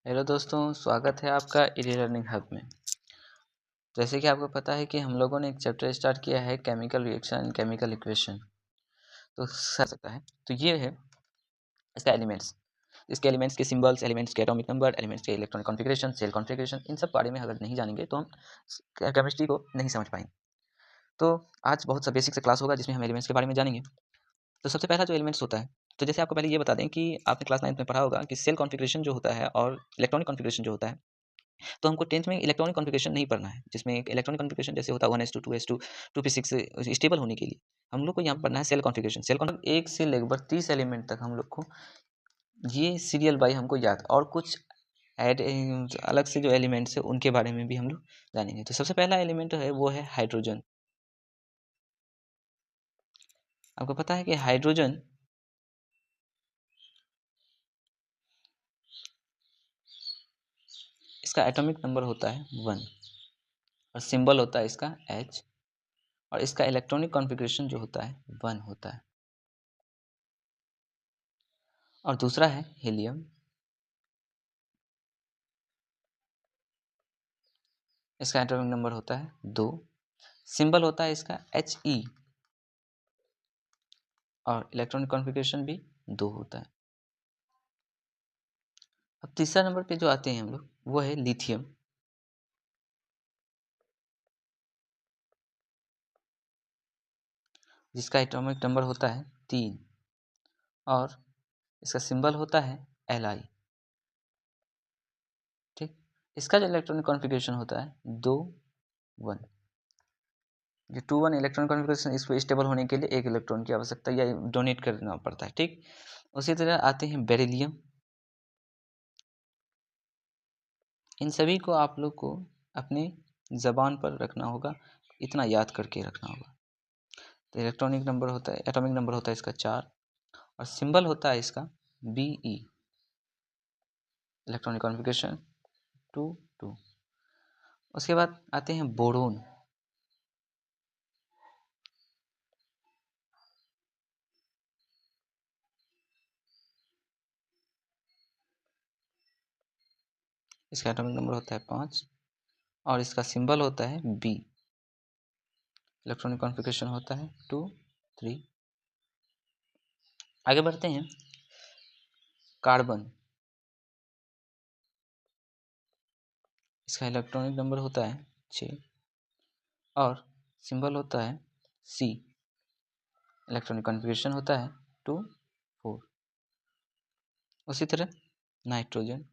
Hello दोस्तों, स्वागत है आपका ई लर्निंग हब में। जैसे कि आपको पता है कि हम लोगों ने एक चैप्टर स्टार्ट किया है chemical reaction and chemical equation. तो सर सकता है तो ये है इसका एलिमेंट्स, इसके एलिमेंट्स के सिंबल्स, एलिमेंट्स के एटॉमिक नंबर, एलिमेंट्स के इलेक्ट्रॉनिक कॉन्फ़िगरेशन, सेल कॉन्फ़िगरेशन, इन सब बारे में अगर नहीं जानेंगे तो हम केमिस्ट्री को नहीं समझ पाएंगे। तो आज बहुत सा बेसिक सा क्लास होगा जिसमें हम एलिमेंट्स के बारे में जानेंगे। तो सबसे पहला जो एलिमेंट्स होता है, तो जैसे आपको पहले ये बता दें कि आपने क्लास 9th में पढ़ा होगा कि सेल कॉन्फ़िगरेशन जो होता है और इलेक्ट्रॉनिक कॉन्फ़िगरेशन जो होता है, तो हमको 10th में इलेक्ट्रॉनिक कॉन्फ़िगरेशन नहीं पढ़ना है, जिसमें एक इलेक्ट्रॉनिक कॉन्फ़िगरेशन जैसे होता है 1s2 2s2 2p6 स्टेबल होने के लिए हम लोग को यहाँ पढ़ना है सेल कॉन्फ़िगरेशन। सेल कॉन्फ 1 से लेकर 30 एलिमेंट तक हम लोग को ये सीरियल बाई हमको याद, और कुछ ऐड अलग से जो एलिमेंट्स है उनके बारे में भी हम लोग जानेंगे। तो सबसे पहला एलिमेंट है वो है हाइड्रोजन। आपको पता है कि हाइड्रोजन इसका एटॉमिक नंबर होता है 1 और सिंबल होता है इसका H, और इसका इलेक्ट्रॉनिक कॉन्फ़िगरेशन जो होता है 1 होता है। और दूसरा है हीलियम, इसका एटॉमिक नंबर होता है 2, सिंबल होता है इसका He, और इलेक्ट्रॉनिक कॉन्फ़िगरेशन भी 2 होता है। अब तीसरा नंबर पे जो आते हैं हम लोग वो है लिथियम, जिसका एटॉमिक नंबर होता है 3 और इसका सिंबल होता है Li। ठीक, इसका जो इलेक्ट्रॉनिक कॉन्फ़िगरेशन होता है 2 1। ये 2 1 इलेक्ट्रॉनिक कॉन्फ़िगरेशन, इसको स्टेबल होने के लिए एक इलेक्ट्रॉन की आवश्यकता या डोनेट करना पड़ता है। ठीक, उसी तरह आते हैं बेरिलियम। इन सभी को आप लोग को अपने ज़बान पर रखना होगा, इतना याद करके रखना होगा। तो इलेक्ट्रॉनिक नंबर होता है, एटॉमिक नंबर होता है इसका 4 और सिंबल होता है इसका Be, इलेक्ट्रॉनिक कॉन्फ़िगरेशन 2 2। उसके बाद आते हैं बोरोन। इसका एटॉमिक नंबर होता है 5 और इसका सिंबल होता है B, इलेक्ट्रॉनिक कॉन्फ़िगरेशन होता है 2 3। आगे बढ़ते हैं कार्बन। इसका इलेक्ट्रॉनिक नंबर होता है 6 और सिंबल होता है C, इलेक्ट्रॉनिक कॉन्फ़िगरेशन होता है 2 4। उसी तरह नाइट्रोजन,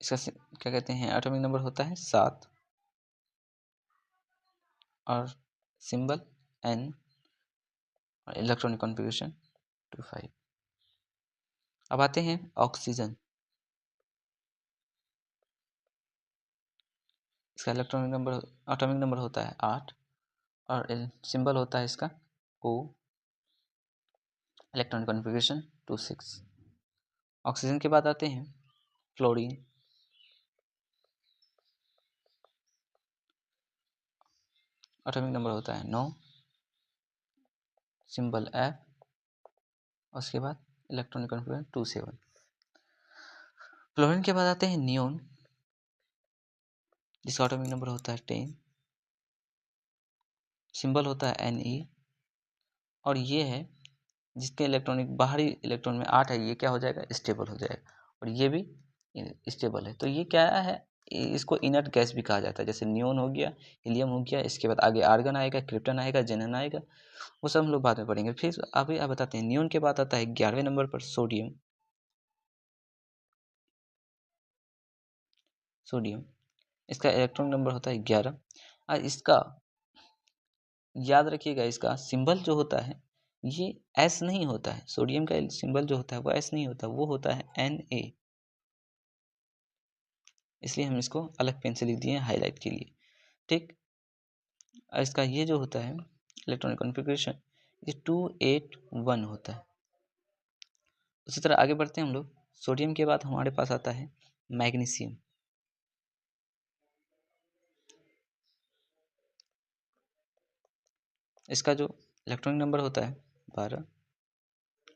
इसका क्या कहते हैं, एटॉमिक नंबर होता है 7 और सिंबल N और इलेक्ट्रॉनिक कॉन्फ़िगरेशन 2 5। अब आते हैं ऑक्सीजन। इसका इलेक्ट्रॉनिक नंबर, एटॉमिक नंबर होता है 8 और सिंबल होता है इसका O, इलेक्ट्रॉनिक कॉन्फ़िगरेशन 2 6। ऑक्सीजन के बाद आते हैं फ्लोरीन। एटॉमिक नंबर होता है 9, सिंबल F, उसके बाद इलेक्ट्रॉनिक कॉन्फ़िगरेशन 2 7। फ्लोरीन के बाद आते हैं नियोन, जिसका एटॉमिक नंबर होता है 10, सिंबल होता है Ne, और ये है जिसके इलेक्ट्रॉनिक बाहरी इलेक्ट्रॉन में 8 है, ये क्या हो जाएगा, स्टेबल हो जाएगा, और ये भी स्टेबल है। तो ये क्या है, इसको इनर्ट गैस भी कहा जाता है। जैसे नियोन हो गया, हीलियम हो गया, इसके बाद आगे आर्गन आएगा, क्रिप्टन आएगा, जेनन आएगा, वो सब हम लोग बाद में पढ़ेंगे। फिर अभी आप बताते हैं नियोन के बाद आता है 11वें नंबर पर सोडियम। सोडियम, इसका इलेक्ट्रॉन नंबर होता है 11 और इसका याद रखिएगा, इसका सिंबल जो होता है ये एस नहीं होता है। सोडियम का सिंबल जो होता है वो एस नहीं होता, वो होता है Na, इसलिए हम इसको अलग पेन से लिख दिए हैं हाईलाइट के लिए। ठीक, और इसका ये जो होता है इलेक्ट्रॉनिक कॉन्फ़िगरेशन, ये 2 8 1 होता है। उसी तरह आगे बढ़ते हैं हम लोग। सोडियम के बाद हमारे पास आता है मैग्नीशियम। इसका जो इलेक्ट्रॉनिक नंबर होता है 12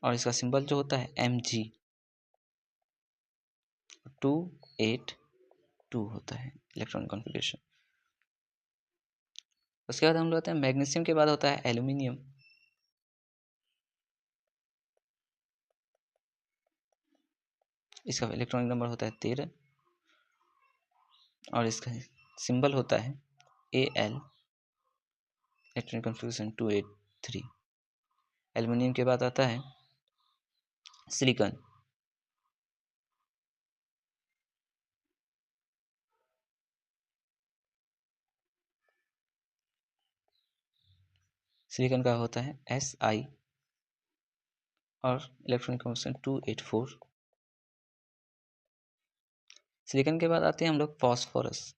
और इसका सिंबल जो होता है Mg 282 होता है इलेक्ट्रॉनिक कॉन्फ़िगरेशन। उसके बाद हम लोग आते हैं मैग्नीशियम के बाद होता है एल्यूमिनियम। इसका इलेक्ट्रॉनिक नंबर होता है 13 और इसका सिंबल होता है Al, इलेक्ट्रॉनिक कॉन्फ़िगरेशन 283। एल्यूमिनियम के बाद आता है सिलिकॉन। सिलिकॉन का होता है Si और इलेक्ट्रॉनिक कॉन्फ़िगरेशन 284। सिलिकॉन के बाद आते हैं हम लोग फॉस्फोरस।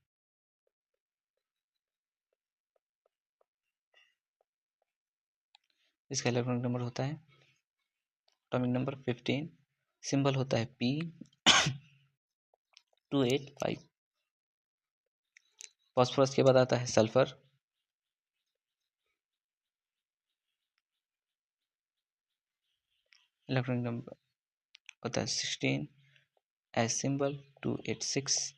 इसका इलेक्ट्रॉनिक नंबर होता है एटॉमिक नंबर 15, सिंबल होता है P 285। फॉस्फोरस के बाद आता है सल्फर। इलेक्ट्रॉनिक नंबर होता है 16, एस सिंबल 286।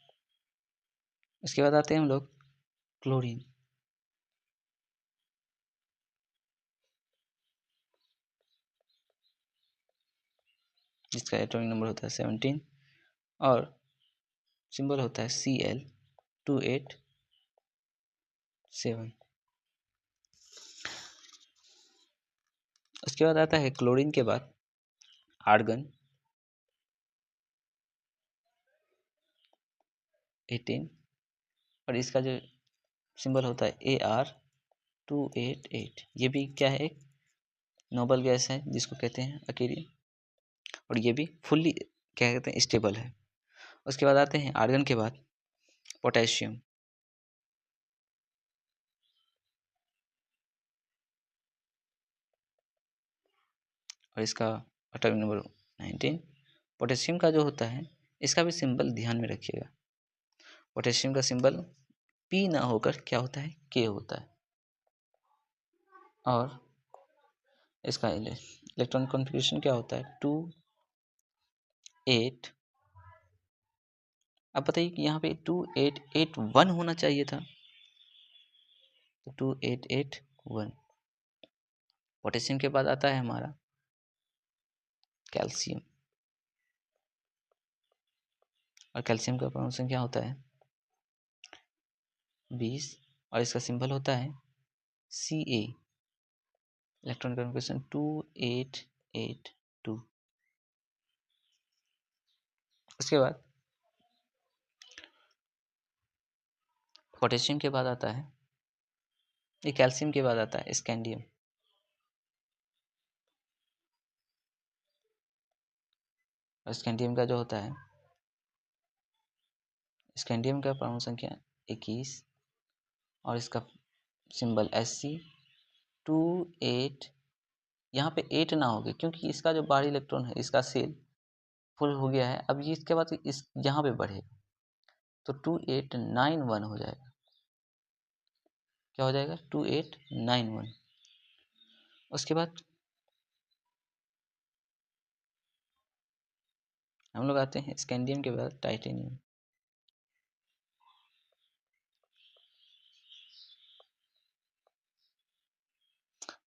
उसके बाद आते हैं हम लोग क्लोरीन। जिसका एटॉमिक नंबर होता है 17 और सिंबल होता है Cl 287। उसके बाद आता है क्लोरीन के बाद आर्गन 18 और इसका जो सिंबल होता है Ar 288। ये भी क्या है, एक नोबल गैस है जिसको कहते हैं अकेरियम और ये भी फुल्ली क्या कहते हैं स्टेबल है। उसके बाद आते हैं आर्गन के बाद पोटेशियम। और इसका एटॉमिक नंबर 19। पोटेशियम का जो होता है इसका भी सिंबल ध्यान में रखिएगा। पोटेशियम का सिंबल P ना होकर क्या होता है, K होता है। और इसका इलेक्ट्रॉनिक कॉन्फ़िगरेशन क्या होता है 2 8। अब बताइए कि यहाँ पे 2881 होना चाहिए था, तो 2881। पोटेशियम के बाद आता है हमारा कैल्शियम और कैल्शियम का प्रोनाउंसिएशन क्या होता है 20 और इसका सिंबल होता है Ca, इलेक्ट्रॉनिक कॉन्फ़िगरेशन 2882। उसके बाद पोटेशियम के बाद आता है, ये कैल्शियम के बाद आता है स्कैंडियम। और स्कैंडियम का जो होता है, स्कैंडियम का प्रोनाउंसिएशन क्या 21 और इसका सिंबल Sc 28। यहाँ पे 8 ना होगे क्योंकि इसका जो बाहरी इलेक्ट्रॉन है इसका सेल फुल हो गया है। अब ये इसके बाद इस यहाँ पे बढ़ेगा तो 2891 हो जाएगा। क्या हो जाएगा 2891। उसके बाद हम लोग आते हैं स्कैंडियम के बाद टाइटेनियम।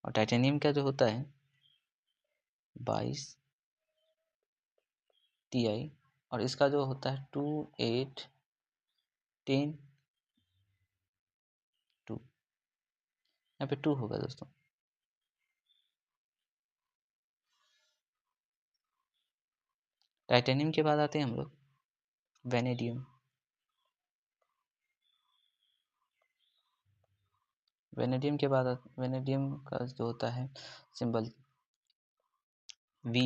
और टाइटेनियम का जो होता है 22 Ti और इसका जो होता है 2810 2। यहाँ पे 2 होगा दोस्तों। टाइटेनियम के बाद आते हैं हम लोग वेनेडियम। वेनेडियम के बाद वेनेडियम का जो होता है सिंबल V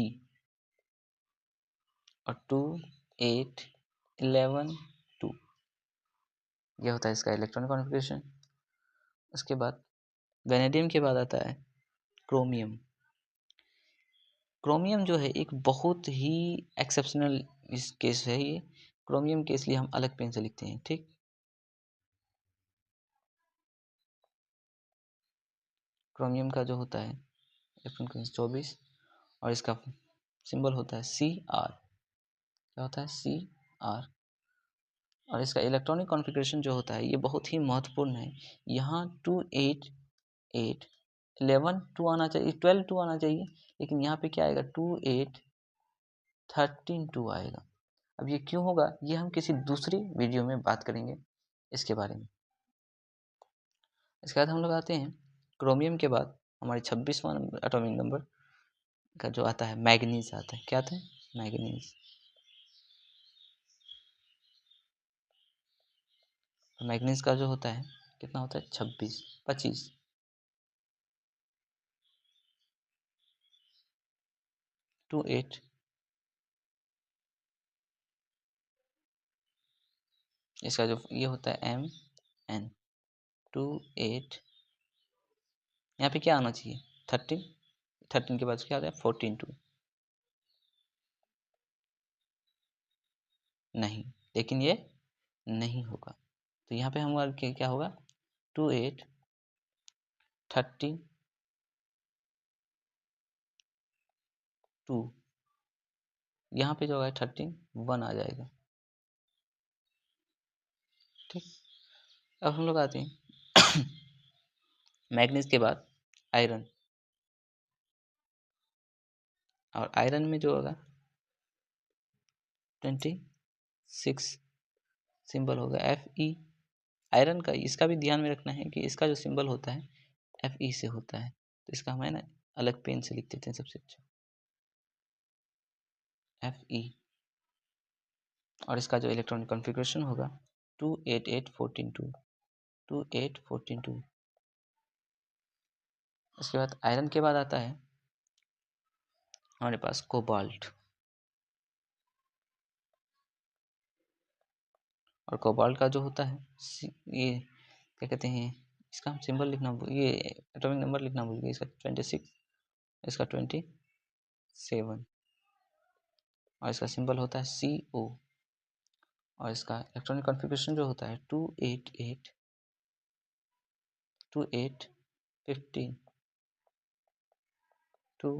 और 2811 2। यह होता है इसका इलेक्ट्रॉनिक कॉन्फ़िगरेशन। उसके बाद वेनेडियम के बाद आता है क्रोमियम। क्रोमियम जो है एक बहुत ही एक्सेप्शनल इस केस है ये। क्रोमियम के इसलिए हम अलग पेन से लिखते हैं, ठीक। क्रोमियम का जो होता है इलेक्ट्रॉन 24 और इसका सिंबल होता है Cr। क्या होता है? Cr। और इसका इलेक्ट्रॉनिक कॉन्फ़िगरेशन जो होता है ये बहुत ही महत्वपूर्ण है। यहाँ 2 8 8 11 2 आना चाहिए, 12 2 आना चाहिए, लेकिन यहाँ पे क्या आएगा? 2 8 13 2 आएगा। अब ये क्यों होगा, ये हम किसी दूसरी वीडियो में बात करेंगे इसके बारे में। इसके बाद हम लोग आते हैं क्रोमियम के बाद हमारे 26वां एटॉमिक नंबर का जो आता है मैग्नीज आता है। क्या आता है? मैग्नीज। मैग्नीज का जो होता है कितना होता है? 26 25 2 8 इसका जो ये होता है Mn 2 8 यहाँ पे क्या आना चाहिए? 13 13 के बाद क्या आता है? 14 2 नहीं, लेकिन ये नहीं होगा, तो यहाँ पे हमारा क्या होगा? 2 8 13 2, यहाँ पे जो होगा 13 1 आ जाएगा। ठीक, अब हम लोग आते हैं मैग्नीज के बाद आयरन, और आयरन में जो होगा 26 सिंबल होगा Fe। आयरन का इसका भी ध्यान में रखना है कि इसका जो सिंबल होता है Fe से होता है, तो इसका हम है ना अलग पेन से लिख देते हैं सबसे अच्छा Fe। और इसका जो इलेक्ट्रॉनिक कॉन्फ़िगरेशन होगा 2 8 8 14 2 2 8 14 2। उसके बाद आयरन के बाद आता है हमारे पास कोबाल्ट, और कोबाल्ट का जो होता है ये क्या कहते हैं, इसका हम सिंबल लिखना ये एटॉमिक नंबर लिखना भूल गए। इसका 26, इसका 27, और इसका सिंबल होता है CO। और इसका इलेक्ट्रॉनिक कॉन्फ़िगरेशन जो होता है 2 8 8 2 8 15 2।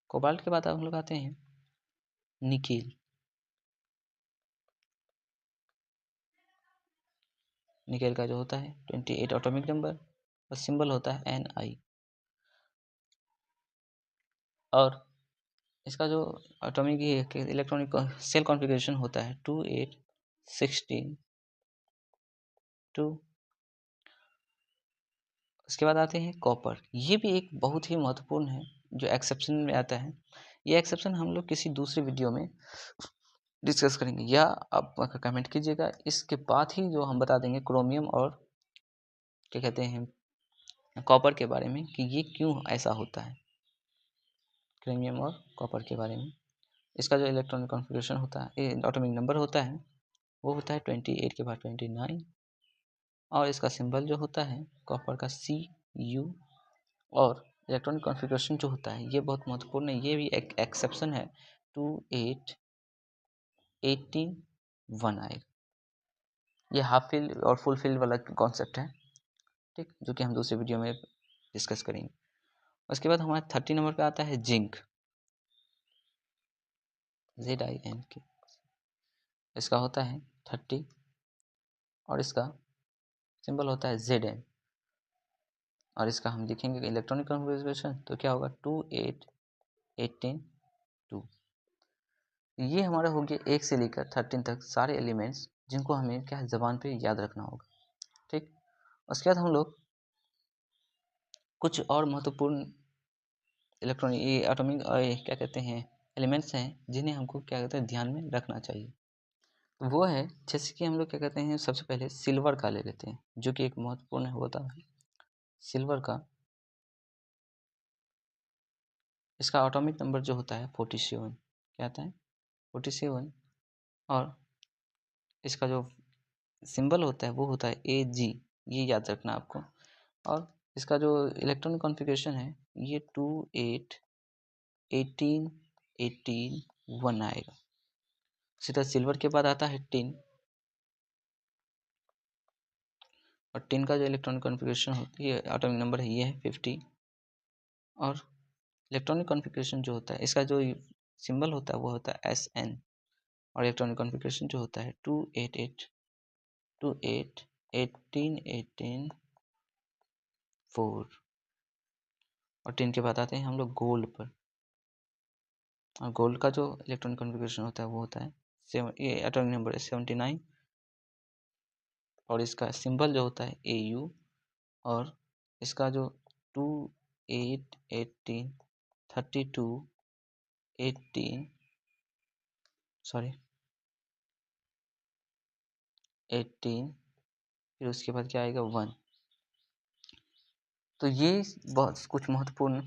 कोबाल्ट के बाद हम लोग आते हैं निकेल। निकेल का जो होता है 28 एटॉमिक नंबर और सिंबल होता है Ni। और इसका जो एटॉमिक इलेक्ट्रॉनिक सेल कॉन्फ़िगरेशन होता है 2 8 16 2। उसके बाद आते हैं कॉपर। ये भी एक बहुत ही महत्वपूर्ण है जो एक्सेप्शन में आता है। ये एक्सेप्शन हम लोग किसी दूसरी वीडियो में डिस्कस करेंगे, या आप कमेंट कीजिएगा। इसके बाद ही जो हम बता देंगे क्रोमियम और क्या कहते हैं कॉपर के बारे में कि ये क्यों ऐसा होता है, क्रोमियम और कॉपर के बारे में। इसका जो इलेक्ट्रॉनिक कॉन्फ़िगरेशन होता है, एटॉमिक नंबर होता है, वो होता है 28 के बाद 29। और इसका सिंबल जो होता है कॉपर का Cu। और इलेक्ट्रॉनिक कॉन्फ़िगरेशन जो होता है ये बहुत महत्वपूर्ण है, ये भी एक एक्सेप्शन है 2 8 18 1 आएगा। ये हाफ फिल और फुल फिल वाला कॉन्सेप्ट है, ठीक, जो कि हम दूसरे वीडियो में डिस्कस करेंगे। उसके बाद हमारा 30 नंबर पे आता है जिंक, ZINK। इसका होता है 30 और इसका सिंबल होता है Zn। और इसका हम देखेंगे इलेक्ट्रॉनिक कॉन्फ़िगरेशन तो क्या होगा 2 8 18 2। ये हमारा हो गया 1 से लेकर 13 तक सारे एलिमेंट्स जिनको हमें क्या है ज़बान पे याद रखना होगा, ठीक। उसके बाद हम लोग कुछ और महत्वपूर्ण इलेक्ट्रॉनिक ये एटॉमिक क्या कहते हैं एलिमेंट्स हैं जिन्हें हमको क्या कहते हैं ध्यान में रखना चाहिए। तो वो है जैसे कि हम लोग क्या कहते हैं सबसे पहले सिल्वर का ले लेते हैं, जो कि एक महत्वपूर्ण होता है सिल्वर का। इसका एटॉमिक नंबर जो होता है 47। क्या आता है? 47। और इसका जो सिंबल होता है वो होता है Ag। ये याद रखना आपको। और इसका जो इलेक्ट्रॉनिक कॉन्फ़िगरेशन है ये 2 8 18 18 1 आएगा। सीधा सिल्वर के बाद आता है टिन, और टिन का जो इलेक्ट्रॉनिक कॉन्फ़िगरेशन होती है, एटॉमिक नंबर है, ये है 50। और इलेक्ट्रॉनिक कॉन्फ़िगरेशन जो होता है, इसका जो सिंबल होता है वो होता है SN। और इलेक्ट्रॉनिक कॉन्फ़िगरेशन जो होता है 288 28 18 18 4। और टिन के बाद आते हैं हम लोग गोल्ड पर। और गोल्ड का जो इलेक्ट्रॉनिक कॉन्फ़िगरेशन होता है वो होता है ये एटॉमिक नंबर है 79। और इसका सिंबल जो होता है AU। और इसका जो 2 8 18 32 18 18, फिर उसके बाद क्या आएगा 1। तो ये बहुत कुछ महत्वपूर्ण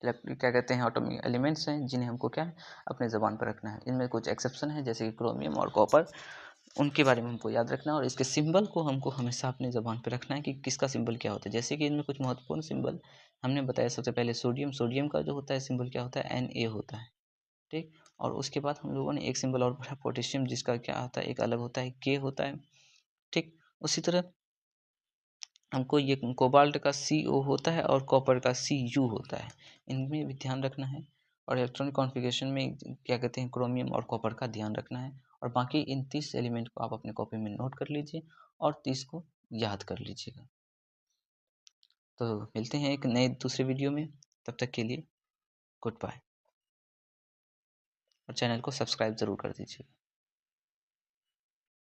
क्या कहते हैं एटॉमिक एलिमेंट्स हैं, जिन्हें हमको क्या है अपने ज़बान पर रखना है। इनमें कुछ एक्सेप्शन है, जैसे कि क्रोमियम और कॉपर, उनके बारे में हमको याद रखना है। और इसके सिंबल को हमको हमेशा अपने ज़बान पर रखना है कि किसका सिंबल क्या होता है। जैसे कि इनमें कुछ महत्वपूर्ण सिंबल हमने बताया। सबसे पहले सोडियम का जो होता है सिंबल क्या होता है Na होता है, ठीक। और उसके बाद हम लोगों ने एक सिंबल और पढ़ा पोटेशियम, जिसका क्या होता है एक अलग होता है K होता है, ठीक। उसी तरह हमको ये कोबाल्ट का CO होता है और कॉपर का Cu होता है, इनमें भी ध्यान रखना है। और इलेक्ट्रॉनिक कॉन्फ़िगरेशन में क्या कहते हैं क्रोमियम और कॉपर का ध्यान रखना है। और बाकी इन 30 एलिमेंट को आप अपने कॉपी में नोट कर लीजिए और 30 को याद कर लीजिएगा। तो मिलते हैं एक नए दूसरे वीडियो में, तब तक के लिए गुड बाय। और चैनल को सब्सक्राइब ज़रूर कर दीजिएगा।